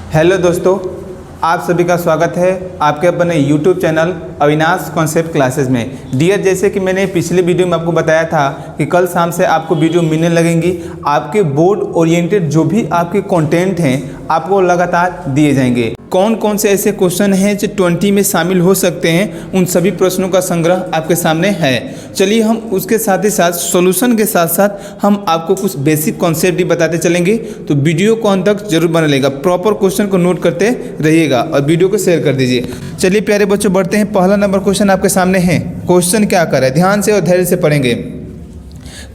Hello दोस्तों, आप सभी का स्वागत है आपके अपने YouTube channel Avinash concept classes में। डियर, जैसे कि मैंने पिछले वीडियो में आपको बताया था कि कल शाम से आपको वीडियो मिलने लगेंगी। आपके बोर्ड ओरिएंटेड जो भी आपके कंटेंट हैं आपको लगातार दिए जाएंगे। कौन कौन से ऐसे क्वेश्चन हैं जो 20 में शामिल हो सकते हैं, उन सभी प्रश्नों का संग्रह आपके सामने है। चलिए हम उसके साथ ही साथ सॉल्यूशन के साथ साथ हम आपको कुछ बेसिक कॉन्सेप्ट भी बताते चलेंगे। तो वीडियो को अंत तक जरूर बना लेगा, प्रॉपर क्वेश्चन को नोट करते रहिएगा और वीडियो को शेयर कर दीजिए। चलिए प्यारे बच्चों बढ़ते हैं। पहला नंबर क्वेश्चन आपके सामने है। क्वेश्चन क्या कर रहा है, ध्यान से और धैर्य से पढ़ेंगे।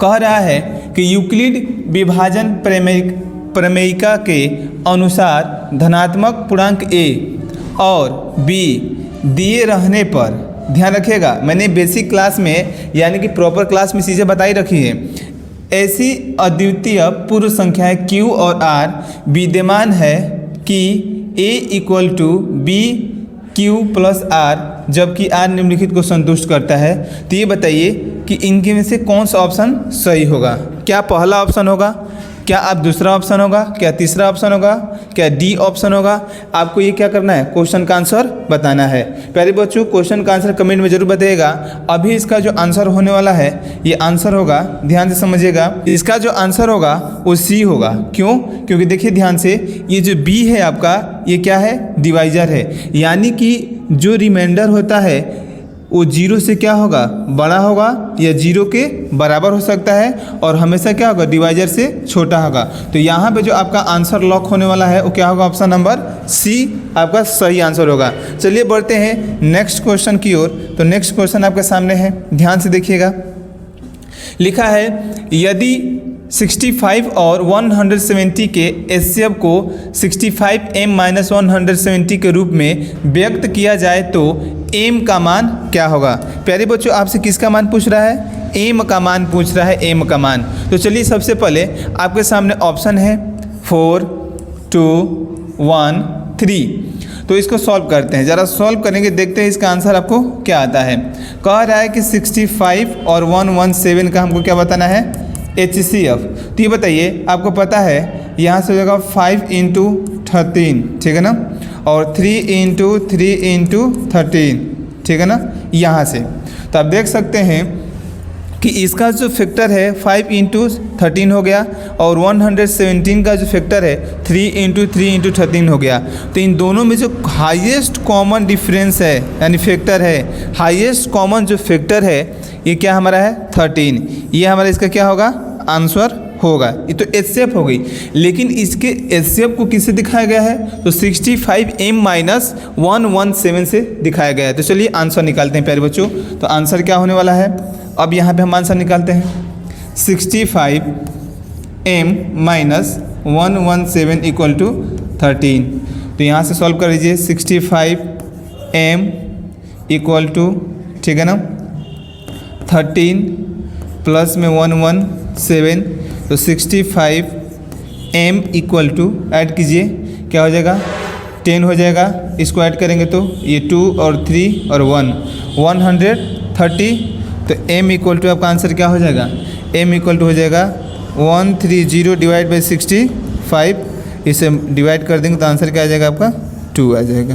कह रहा है कि यूक्लिड विभाजन प्रमेयिका के अनुसार धनात्मक पूर्णांक a और b दिए रहने पर, ध्यान रखिएगा मैंने बेसिक क्लास में यानी कि प्रॉपर क्लास में चीज़ें बताई रखी है। ऐसी अद्वितीय पूर्व संख्याएं q और r विद्यमान है कि a = b q + r, जबकि r निम्नलिखित को संतुष्ट करता है। तो ये बताइए कि इनके में से कौन सा ऑप्शन सही होगा। क्या पहला ऑप्शन होगा, क्या आप दूसरा ऑप्शन होगा, क्या तीसरा ऑप्शन होगा, क्या डी ऑप्शन होगा। आपको ये क्या करना है, क्वेश्चन का आंसर बताना है। प्यारे बच्चों क्वेश्चन का आंसर कमेंट में जरूर बताइएगा। अभी इसका जो आंसर होने वाला है ये आंसर होगा, ध्यान से समझिएगा, इसका जो आंसर होगा वो सी होगा। क्यों? क्योंकि देखिए ध्यान से, ये जो बी है आपका ये क्या है, डिवाइजर है, यानी कि जो रिमाइंडर होता है वो जीरो से क्या होगा, बड़ा होगा या जीरो के बराबर हो सकता है, और हमेशा क्या होगा, डिवाइजर से छोटा होगा। तो यहाँ पे जो आपका आंसर लॉक होने वाला है वो क्या होगा, ऑप्शन नंबर सी आपका सही आंसर होगा। चलिए बढ़ते हैं नेक्स्ट क्वेश्चन की ओर। तो नेक्स्ट क्वेश्चन आपके सामने है, ध्यान से देखिएगा। लिखा है यदि 65 और 170 के एचसीएफ को 65m-170 के रूप में व्यक्त किया जाए तो m का मान क्या होगा। प्यारे बच्चों आपसे किसका मान पूछ रहा है, m का मान पूछ रहा है, m का मान। तो चलिए सबसे पहले आपके सामने ऑप्शन है 4, 2, 1, 3। तो इसको सॉल्व करते हैं, ज़रा सॉल्व करेंगे, देखते हैं इसका आंसर आपको क्या आता है। कह रहा है कि 65 और 117 का हमको क्या बताना है, HCF। तो ये बताइए, आपको पता है यहाँ से हो जाएगा 5 × 13, ठीक है ना, और 3 × 3 × 13, ठीक है ना, यहाँ से। तो आप देख सकते हैं कि इसका जो फैक्टर है 5 × 13 हो गया, और 117 का जो फैक्टर है 3 × 3 × 13 हो गया। तो इन दोनों में जो हाईएस्ट कॉमन डिफरेंस है यानी फैक्टर है, हाईएस्ट कॉमन जो फैक्टर है ये क्या हमारा है, 13। ये हमारा इसका क्या होगा, आंसर होगा। ये तो एचसीएफ हो गई, लेकिन इसके एचसीएफ को किससे दिखाया गया है, तो 65m-117 से दिखाया गया है। तो चलिए आंसर निकालते हैं प्यारे बच्चों। तो आंसर क्या होने वाला है, अब यहाँ पे हम आंसर निकालते हैं। 65m-117 = 13। तो यहाँ से सॉल्व कर लीजिए। 65m = ठीक है ना 13 प्लस में 117, तो 65m = ऐड कीजिए, क्या हो जाएगा, 10 हो जाएगा। इसको ऐड करेंगे तो ये 2 और 3 और 1 130। तो m = आपका आंसर क्या हो जाएगा, m = हो जाएगा 130 डिवाइड बाई 65। इसे डिवाइड कर देंगे तो आंसर क्या आ जाएगा आपका, 2 आ जाएगा।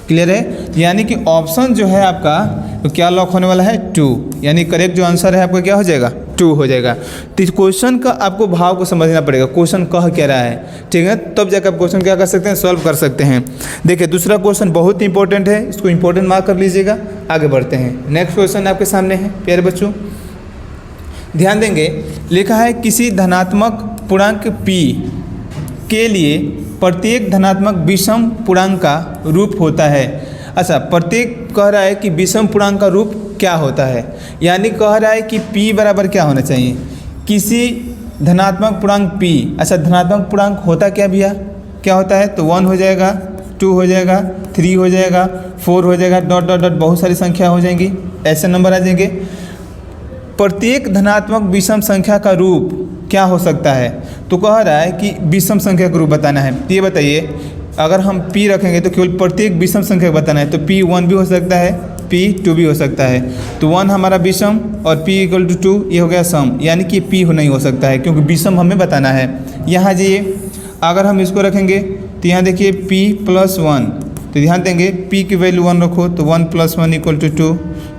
क्लियर है, यानी कि ऑप्शन जो है आपका तो क्या लॉक होने वाला है, 2, यानी करेक्ट जो आंसर है आपका क्या हो जाएगा, 2 हो जाएगा। तो इस क्वेश्चन का आपको भाव को समझना पड़ेगा, क्वेश्चन कह क्या रहा है, ठीक है, तब जाकर आप क्वेश्चन क्या कर सकते हैं, सॉल्व कर सकते हैं। देखिए दूसरा क्वेश्चन बहुत इंपॉर्टेंट है, इसको इंपॉर्टेंट मार्क कर लीजिएगा। आगे बढ़ते हैं, नेक्स्ट क्वेश्चन आपके सामने है प्यारे बच्चों, ध्यान देंगे। लिखा है किसी धनात्मक पूर्णांक p के लिए प्रत्येक धनात्मक विषम पूर्णांक का रूप होता है। अच्छा, प्रत्येक कह रहा है कि विषम पूर्णांक का रूप क्या होता है, यानी कह रहा है कि p बराबर क्या होना चाहिए, किसी धनात्मक पूर्णांक p। अच्छा, धनात्मक पूर्णांक होता क्या भैया, क्या होता है, तो 1 हो जाएगा, 2 हो जाएगा, 3 हो जाएगा, 4 हो जाएगा, डॉट डॉट डॉट बहुत सारी संख्या हो जाएंगी, ऐसे नंबर आ जाएंगे। प्रत्येक धनात्मक विषम संख्या का रूप क्या हो सकता है, तो कह रहा है कि विषम संख्या का रूप बताना है। ये बताइए, अगर हम p रखेंगे तो केवल प्रत्येक विषम संख्या बताना है, तो p1 भी हो सकता है, p2 भी हो सकता है। तो 1 हमारा विषम और p = 2, ये हो गया सम, यानी कि p नहीं हो सकता है क्योंकि विषम हमें बताना है। यहाँ जाइए, अगर हम इसको रखेंगे तो यहाँ देखिए p+1, तो ध्यान देंगे p की वैल्यू 1 रखो तो 1 + 1 = 2,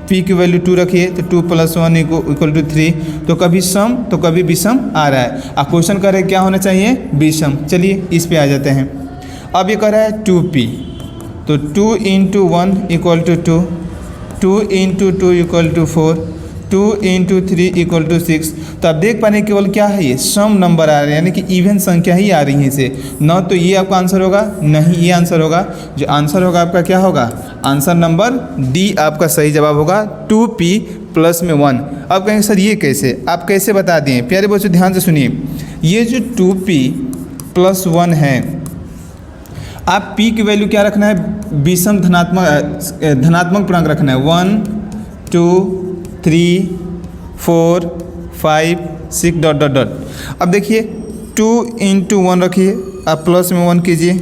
p की वैल्यू 2 रखिए तो 2 + 1 = 3। तो कभी सम तो कभी विषम आ रहा है। अब क्वेश्चन कर रहे क्या होना चाहिए, विषम। चलिए इस पे आ जाते हैं। अब ये कह रहा है 2p, तो 2 × 1 = 2, 2 × 2 = 4, 2 × 3 = 6। तो आप देख पा रहे हैं केवल क्या है, ये सम नंबर आ रहे हैं, यानी कि इवन संख्या ही आ रही है इसे। न तो ये आपका आंसर होगा, नहीं ये आंसर होगा। जो आंसर होगा आपका क्या होगा, आंसर नंबर डी आपका सही जवाब होगा, 2p + 1। अब कहेंगे सर ये कैसे, आप कैसे बता दिए। प्यारे बच्चों ध्यान से सुनिए, ये जो 2p + 1 है, आप p की वैल्यू क्या रखना है, विषम धनात्मक पूर्णांक रखना है। 1 2 3 4 5 6 ... अब देखिए 2 × 1 रखिए, आप प्लस में 1 कीजिए,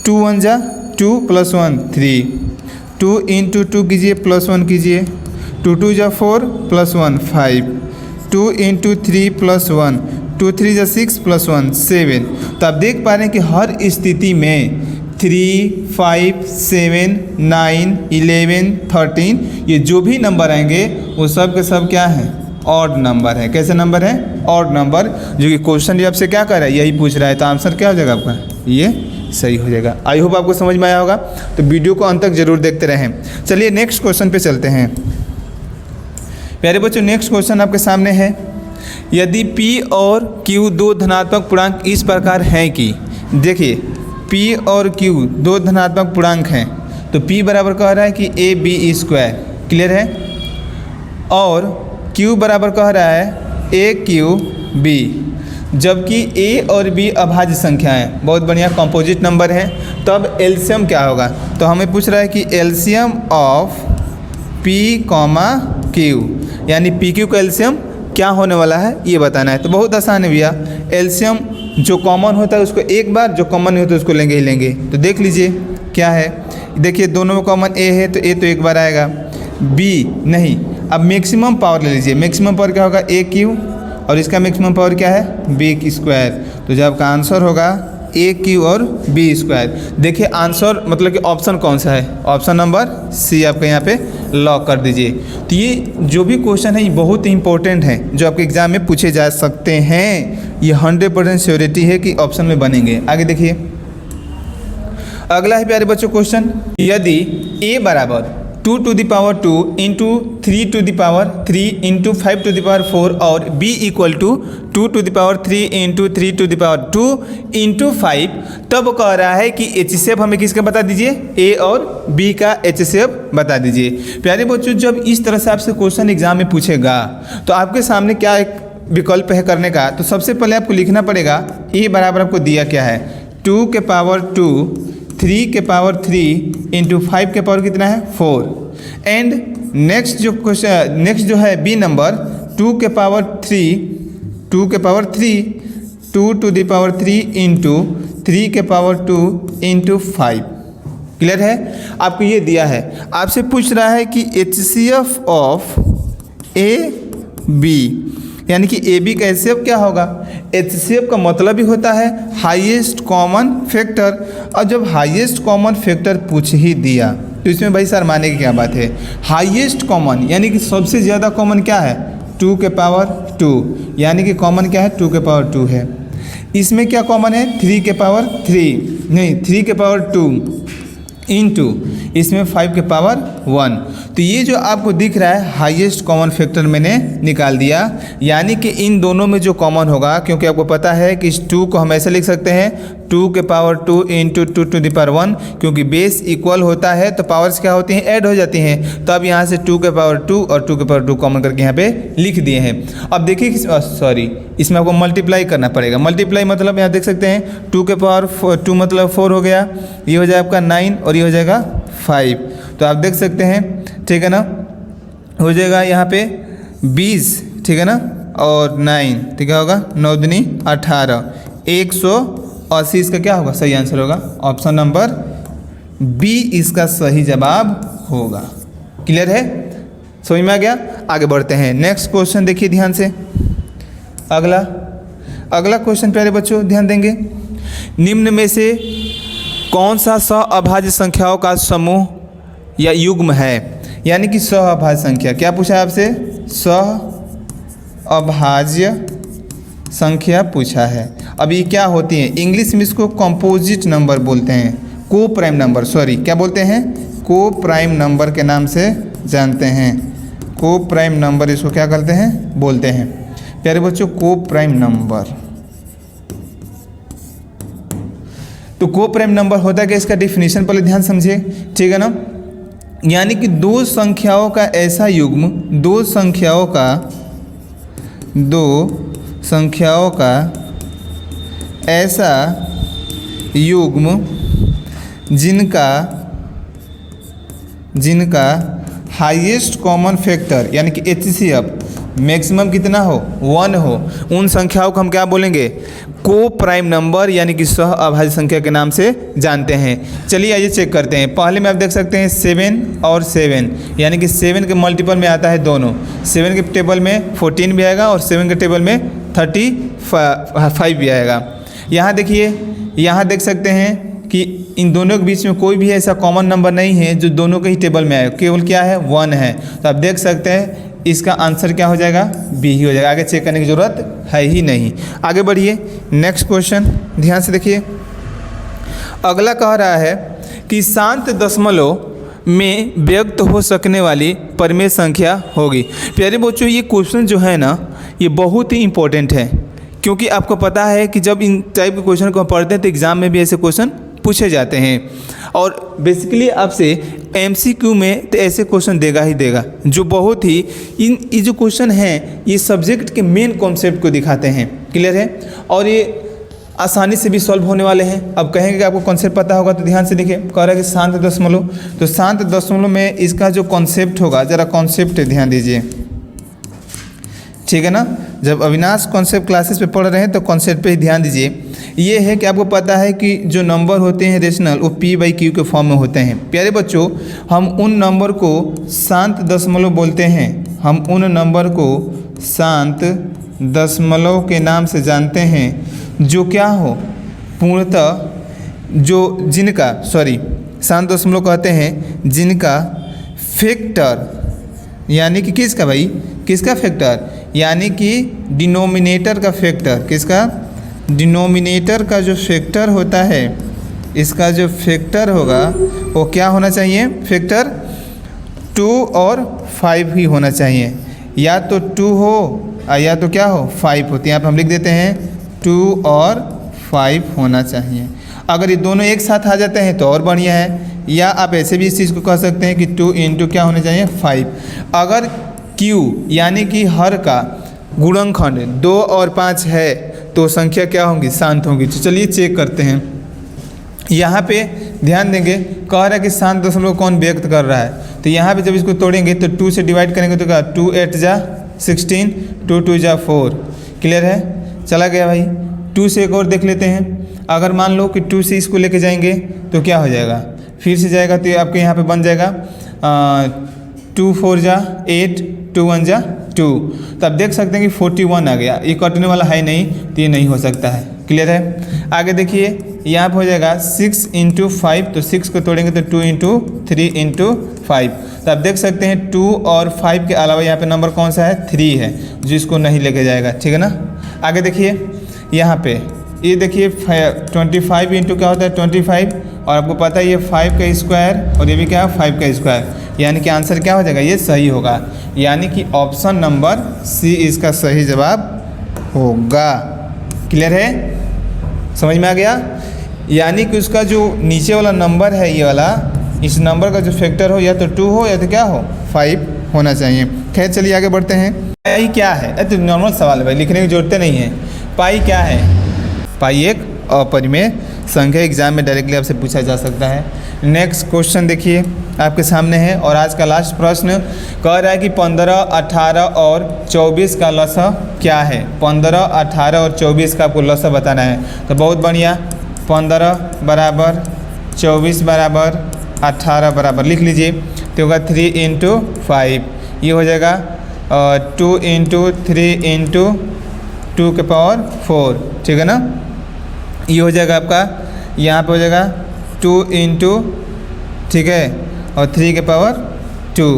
2 1 जा 2 + 1 3, 2 × 2 कीजिए +1 कीजिए, 2 2 जा 4 + 1 5, 2 × 3 + 1, 2 3 जा 6 + 1 7। तो आप देख पा रहे हैं कि हर स्थिति में 3 5 7 9 11 13 ये जो भी नंबर आएंगे वो सब के सब क्या हैं, ऑड नंबर है। कैसे नंबर है, ऑड नंबर, जो कि क्वेश्चन आपसे क्या कर रहा है, यही पूछ रहा है। तो आंसर क्या हो जाएगा आपका, ये सही हो जाएगा। आई होप आपको समझ में आया होगा, तो वीडियो को अंत तक जरूर देखते रहें। चलिए नेक्स्ट क्वेश्चन पे चलते हैं। प्यारे बच्चों नेक्स्ट क्वेश्चन आपके सामने है, यदि p और q दो धनात्मक पूर्णांक इस प्रकार हैं कि, देखिए p और q दो धनात्मक पूर्णांक हैं, तो p बराबर कह रहा है कि ab², क्लियर है, और q बराबर कह रहा है aq(b), जबकि a और b अभाज्य संख्या है, बहुत बढ़िया कंपोजिट नंबर है। तो अब एलसीएम क्या होगा, तो हमें पूछ रहा है कि एलसीएम ऑफ p, q, यानी pq का एलसीएम क्या होने वाला है ये बताना है। तो बहुत आसान है भैया, एलसीएम जो कॉमन होता है उसको एक बार, जो कॉमन नहीं होता है उसको लेंगे ही लेंगे। तो देख लीजिए क्या है, देखिए दोनों में कॉमन a है तो a तो एक बार आएगा, b नहीं। अब मैक्सिमम पावर ले लीजिए, मैक्सिमम पावर क्या होगा, aq, और इसका मैक्सिमम पावर क्या है, b²। तो जब आपका आंसर होगा aq और b²। देखिए आंसर मतलब कि ऑप्शन कौन सा है, ऑप्शन नंबर सी आपका यहाँ पे लॉक कर दीजिए। तो ये जो भी क्वेश्चन है ये बहुत ही इंपॉर्टेंट है, जो आपके एग्जाम में पूछे जा सकते हैं। ये 100% श्योरिटी है कि ऑप्शन में बनेंगे। आगे देखिए अगला है प्यारे बच्चों क्वेश्चन, यदि a बराबर 2 to the power 2 into 3 to the power 3 into 5 to the power 4 और b = 2 to the power 3 into 3 to the power 2 into 5, तब कह रहा है कि HCF हमें किसका बता दीजिए, a और b का HCF बता दीजिए। प्यारे बच्चों जब इस तरह से आपसे क्वेश्चन एग्जाम में पूछेगा तो आपके सामने क्या एक विकल्प है करने का। तो सबसे पहले आपको लिखना पड़ेगा a बराबर आपको दिया क्या है, 2 के पावर 2, 3 के पावर 3 इंटू 5 के पावर कितना है 4। एंड नेक्स्ट जो क्वेश्चन, नेक्स्ट जो है बी नंबर 2 के पावर 3, 2 के power 3, 2 to the power 3 into 3 के पावर 2 इंटू 5। क्लियर है, आपको ये दिया है, आपसे पूछ रहा है कि HCF ऑफ ए बी, यानी कि ए बी का HCF क्या होगा। HCF का मतलब ही होता है हाईएस्ट कॉमन फैक्टर, और जब हाईएस्ट कॉमन फैक्टर पूछ ही दिया तो इसमें भाई सर माने की क्या बात है। हाईएस्ट कॉमन यानी कि सबसे ज़्यादा कॉमन क्या है, 2 के पावर 2, यानी कि कॉमन क्या है 2 के पावर 2 है। इसमें क्या कॉमन है 3 के पावर 3, नहीं 3 के पावर 2 इंटू इसमें 5 के पावर 1। तो ये जो आपको दिख रहा है हाईएस्ट कॉमन फैक्टर मैंने निकाल दिया, यानी कि इन दोनों में जो कॉमन होगा, क्योंकि आपको पता है कि इस 2 को हम ऐसे लिख सकते हैं 2 के power 2 into 2 to the power 1, क्योंकि बेस इक्वल होता है तो पावर्स क्या होती हैं ऐड हो जाती हैं। तो अब यहाँ से 2 के पावर 2 और 2 के पावर 2 कॉमन करके यहाँ पे लिख दिए हैं। अब देखिए सॉरी, इसमें आपको मल्टीप्लाई करना पड़ेगा। मल्टीप्लाई मतलब यहाँ देख सकते हैं 2 के पावर 2 मतलब 4 हो गया, ये हो जाएगा आपका 9 और ये हो जाएगा 5। तो आप देख सकते हैं, ठीक है ना, हो जाएगा यहाँ पे 20, ठीक है ना, और 9, ठीक है, होगा 9 दूनी 18, 180 इसका क्या होगा सही आंसर होगा। ऑप्शन नंबर बी इसका सही जवाब होगा। क्लियर है, समझ में आ गया। आगे बढ़ते हैं, नेक्स्ट क्वेश्चन देखिए ध्यान से। अगला क्वेश्चन प्यारे बच्चों ध्यान देंगे, निम्न में से कौन सा सहअभाज्य संख्याओं का समूह या युग्म है, यानी कि सहअभाज्य संख्या। क्या पूछा है आपसे? सहअभाज्य संख्या पूछा है। अब ये क्या होती है? इंग्लिश में इसको कंपोजिट नंबर बोलते हैं, को प्राइम नंबर, सॉरी क्या बोलते हैं? को प्राइम नंबर के नाम से जानते हैं। को प्राइम नंबर इसको क्या करते हैं? बोलते हैं। प्यारे बच्चों, को प्राइम नंबर, तो को प्राइम नंबर होता है कि इसका डेफिनेशन पहले ध्यान समझिए, ठीक है ना। यानी कि दो संख्याओं का ऐसा युग्म, दो संख्याओं का ऐसा युग्म जिनका हाईएस्ट कॉमन फैक्टर यानी कि HCF मैक्सिमम कितना हो? 1 हो, उन संख्याओं को हम क्या बोलेंगे? को प्राइम नंबर यानी कि सहअभाज्य संख्या के नाम से जानते हैं। चलिए आइए चेक करते हैं। पहले में आप देख सकते हैं 7 और 7, यानी कि 7 के मल्टीपल में आता है दोनों। 7 के टेबल में 14 भी आएगा और 7 के टेबल में 35 भी आएगा। यहाँ देखिए, यहाँ देख सकते हैं कि इन दोनों के बीच में कोई भी ऐसा कॉमन नंबर नहीं है जो दोनों के ही टेबल में आए, केवल क्या है? 1 है। तो आप देख सकते हैं इसका आंसर क्या हो जाएगा? बी ही हो जाएगा। आगे चेक करने की ज़रूरत है ही नहीं। आगे बढ़िए, नेक्स्ट क्वेश्चन ध्यान से देखिए। अगला कह रहा है कि शांत दशमलव में व्यक्त हो सकने वाली परिमेय संख्या होगी। प्यारे बच्चों, ये क्वेश्चन जो है ना, ये बहुत ही इंपॉर्टेंट है, क्योंकि आपको पता है कि जब इन टाइप के क्वेश्चन को पढ़ते हैं तो एग्ज़ाम में भी ऐसे क्वेश्चन पूछे जाते हैं। और बेसिकली आपसे MCQ में तो ऐसे क्वेश्चन देगा ही देगा, जो बहुत ही ये जो क्वेश्चन हैं ये सब्जेक्ट के मेन कॉन्सेप्ट को दिखाते हैं। क्लियर है? और ये आसानी से भी सॉल्व होने वाले हैं। अब कहेंगे कि आपको कॉन्सेप्ट पता होगा, तो ध्यान से देखिए। कह रहा है कि शांत दशमलव, तो शांत दशमलव में इसका जो कॉन्सेप्ट होगा, ज़रा कॉन्सेप्ट ध्यान दीजिए, ठीक है ना। जब अविनाश कॉन्सेप्ट क्लासेस पे पढ़ रहे हैं तो कॉन्सेप्ट पे ही ध्यान दीजिए। ये है कि आपको पता है कि जो नंबर होते हैं रेशनल, वो P/Q के फॉर्म में होते हैं। प्यारे बच्चों, हम उन नंबर को शांत दशमलव बोलते हैं। हम उन नंबर को शांत दशमलव के नाम से जानते हैं जो क्या हो? पूर्णतः शांत दशमलव कहते हैं जिनका फैक्टर, यानी कि किसका भाई? किसका फैक्टर? यानी कि डिनोमिनेटर का फैक्टर। किसका? डिनोमिनेटर का जो फैक्टर होता है, इसका जो फैक्टर होगा वो क्या होना चाहिए? फैक्टर 2 और 5 ही होना चाहिए। या तो 2 हो या तो क्या हो? 5 होती है। यहाँ पर हम लिख देते हैं 2 और 5 होना चाहिए। अगर ये दोनों एक साथ आ जाते हैं तो और बढ़िया है। या आप ऐसे भी इस चीज़ को कह सकते हैं कि 2 × क्या होना चाहिए? 5। अगर Q यानी कि हर का गुणनखंड 2 और 5 है तो संख्या क्या होंगी? शांत होंगी। तो चलिए चेक करते हैं। यहाँ पे ध्यान देंगे, कह रहा है कि शांत दशमलव कौन व्यक्त कर रहा है। तो यहाँ पे जब इसको तोड़ेंगे तो 2 से डिवाइड करेंगे तो क्या? 2 8 जा 16, 2 2 जा 4। क्लियर है? चला गया भाई। 2 से एक और देख लेते हैं। अगर मान लो कि 2 से इसको लेके जाएंगे तो क्या हो जाएगा? फिर से जाएगा तो आपके यहाँ पे बन जाएगा 2 4 जा 8, 2 1 जा 2। तो आप देख सकते हैं कि 41 आ गया। ये कटने वाला है नहीं, तो ये नहीं हो सकता है। क्लियर है? आगे देखिए, यहाँ पे हो जाएगा 6 × 5, तो 6 को तोड़ेंगे तो 2 × 3 × 5। तो आप देख सकते हैं 2 और 5 के अलावा यहाँ पे नंबर कौन सा है? 3 है, जो इसको नहीं लेके जाएगा। ठीक है ना। आगे देखिए, यहाँ पे ये देखिए 25 × क्या होता है? 25। और आपको पता है ये 5 का स्क्वायर और ये भी क्या है? 5 का स्क्वायर। यानी कि आंसर क्या हो जाएगा? ये सही होगा। यानी कि ऑप्शन नंबर C इसका सही जवाब होगा। क्लियर है? समझ में आ गया? यानी कि उसका जो नीचे वाला नंबर है, ये वाला, इस नंबर का जो फैक्टर हो या तो 2 हो या तो क्या हो? 5 होना चाहिए। खैर चलिए आगे बढ़ते हैं। पाई क्या है? तो नॉर्मल सवाल है भाई, लिखने की जरूरत नहीं है। पाई क्या है? पाई एक अपरिमेय संख्या, एग्जाम में डायरेक्टली आपसे पूछा जा सकता है। नेक्स्ट क्वेश्चन देखिए आपके सामने है, और आज का लास्ट प्रश्न कह रहा है कि 15, 18 और 24 का लसा क्या है? 15, 18 और 24 का आपको लसा बताना है। तो बहुत बढ़िया, 15 बराबर 24 बराबर 18 बराबर लिख लीजिए। तो होगा 3 × 5, ये हो जाएगा 2 × 3 × 2 के पावर 4। ठीक है ना। ये हो जाएगा आपका, यहाँ पे हो जाएगा 2 इंटू, ठीक है, और 3 के पावर 2।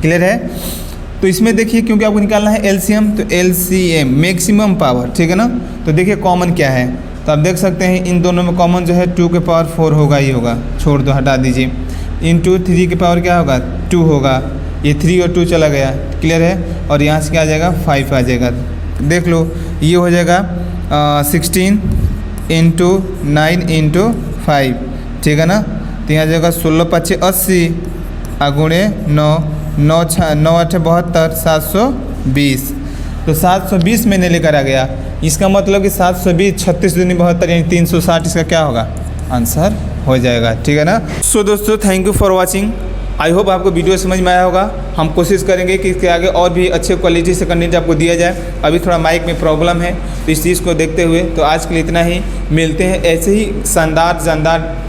क्लियर है। तो इसमें देखिए क्योंकि आपको निकालना है एलसीएम, तो एलसीएम मैक्सिमम पावर, ठीक है ना। तो देखिए कॉमन क्या है, तो आप देख सकते हैं इन दोनों में कॉमन जो है 2 के पावर 4 होगा ही होगा, छोड़ दो, हटा दीजिए। इंटू 3 के पावर क्या होगा 2 होगा, ये 3 और 2 चला गया। क्लियर है। और यहाँ से क्या आ जाएगा 5 आ जाएगा। देख लो ये हो जाएगा 16 इंटू 9 इंटू 5, ठीक है ना। तो यहाँ जाएगा 16 × 5 = 80 गुणे 9, 9 × 8 = 72, 720। तो 720 मैंने लेकर आ गया। इसका मतलब कि 720 36 दूनी 72 यानी 360 इसका क्या होगा आंसर हो जाएगा, ठीक है ना। सो दोस्तों thank you for watching. I hope आपको वीडियो समझ में आया होगा। हम कोशिश करेंगे कि इसके आगे और भी अच्छे क्वालिटी से कंटेंट आपको दिया जाए। अभी थोड़ा माइक में प्रॉब्लम है तो इस चीज़ को देखते हुए तो आज के लिए इतना ही। मिलते हैं ऐसे ही शानदार